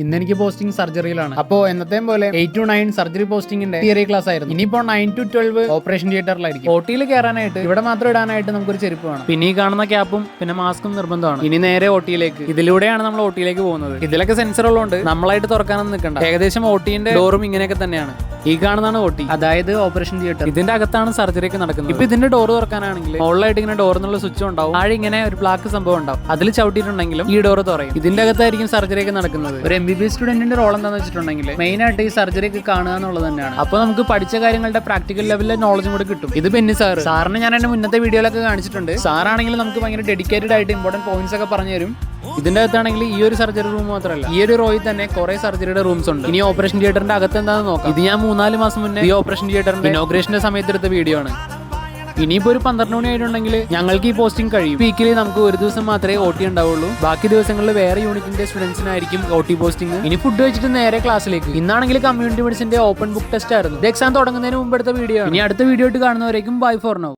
ഇന്ന് എനിക്ക് പോസ്റ്റിംഗ് സർജറിയിലാണ്. അപ്പോൾ എന്നത്തെയും പോലെ 8 to 9 സർജറി പോസ്റ്റിംഗിന്റെ തിയറി ക്ലാസ് ആയിരുന്നു. ഇനിയിപ്പോ 9 to 12 ഓപ്പറേഷൻ തിയേറ്ററിലായിരിക്കും. OT-യിൽ കയറാനായിട്ട് ഇവിടെ മാത്രം ഇടാനായിട്ട് നമുക്കൊരു ചെരുപ്പ് വേണം. പിന്നെ ഈ കാണുന്ന ക്യാപ്പും പിന്നെ മാസ്കും നിർബന്ധമാണ്. ഇനി നേരെ OT-യിലേക്ക്. ഇതിലൂടെയാണ് നമ്മൾ OT-യിലേക്ക് പോകുന്നത്. ഇതിലൊക്കെ സെൻസർ ഉള്ളതുകൊണ്ട് നമ്മളായിട്ട് തുറക്കാനൊന്നും നിൽക്കണ്ട. ഏകദേശം OT-ന്റെ ഡോറും ഇങ്ങനെയൊക്കെ തന്നെയാണ്. ഈ കാണുന്നതാണ് OT, അതായത് ഓപ്പറേഷൻ തിയേറ്റർ. ഇതിന്റെ അകത്താണ് സർജറി ഒക്കെ നടക്കുന്നത്. ഇപ്പൊ ഇതിന്റെ ഡോർ തുറക്കാനാണെങ്കിൽ മുകളിലായിട്ട് ഇങ്ങനെ ഡോർ എന്നുള്ള സ്വിച്ച് ഉണ്ടാവും. താഴെ ഇങ്ങനെ ഒരു ബ്ലാക്ക് സംഭവം ഉണ്ടാവും. അതിൽ ചവിട്ടിയിട്ടുണ്ടെങ്കിലും ഈ ഡോർ തുറയും. ഇതിന്റെ അകത്തായിരിക്കും സർജറി ഒക്കെ നടക്കുന്നത്. ഒരു MBBS സ്റ്റുഡന്റിന്റെ റോൾ എന്താണെന്ന് വെച്ചിട്ടുണ്ടെങ്കിൽ മെയിൻ ആയിട്ട് ഈ സർജറി ഒക്കെ കാണുക എന്നുള്ളത് തന്നെയാണ്. അപ്പൊ നമുക്ക് പഠിച്ച കാര്യങ്ങളുടെ പ്രാക്ടിക്കൽ ലെവലിലെ നോളജും കൂടി കിട്ടും. ഇത് ബെന്നി സാറിന് ഞാൻ എന്റെ മുന്നത്തെ വീഡിയോയിലൊക്കെ കാണിച്ചിട്ടുണ്ട്. സാറാണെങ്കിൽ നമുക്ക് ഭയങ്കര ഡെഡിക്കേറ്റഡ് ആയിട്ട് ഇമ്പോർട്ടന്റ് പോയിന്റ്സ് ഒക്കെ പറഞ്ഞു തരും. ഇതിന്റെ അകത്താണെങ്കിൽ ഈ ഒരു സർജറി റൂം മാത്രമല്ല, ഈ ഒരു റോയിൽ തന്നെ കുറെ സർജറിയുടെ റൂംസ് ഉണ്ട്. ഇനി ഓപ്പറേഷൻ തിയേറ്ററിന്റെ അകത്ത് എന്താണെന്ന് നോക്കാം. ഇത് ഞാൻ 3-4 മാസം മുന്നേ ഈ ഓപ്പറേഷൻ തിയേറ്ററിന്റെ ഇനോഗ്രേഷന്റെ സമയത്ത് എടുത്ത വീഡിയോ ആണ്. ഇനിയിപ്പോ ഒരു 12 മണി ആയിട്ടുണ്ടെങ്കിൽ ഞങ്ങൾക്ക് ഈ പോസ്റ്റിംഗ് കഴിയും. വീക്കിലി നമുക്ക് ഒരു ദിവസം മാത്രമേ OT ഉണ്ടാവുള്ളൂ. ബാക്കി ദിവസങ്ങളിൽ വേറെ യൂണിറ്റിന്റെ സ്റ്റുഡൻസിനായിരിക്കും OT പോസ്റ്റിംഗ്. ഇനി ഫുഡ് വെച്ചിട്ട് നേരെ ക്ലാസ്സിലേക്ക്. ഇന്നാണെങ്കിൽ കമ്മ്യൂണിറ്റി മെഡിസിന്റെ ഓപ്പൺ ബുക്ക് ടെസ്റ്റ് ആയിരുന്നു. ഇത് എക്സാം തുടങ്ങുന്നതിന് മുമ്പ് എടുത്ത വീഡിയോ ആണ്. ഇനി അടുത്ത വീഡിയോ ആയിട്ട് കാണുന്നവരേക്കും ബൈ ഫോർ നൗ.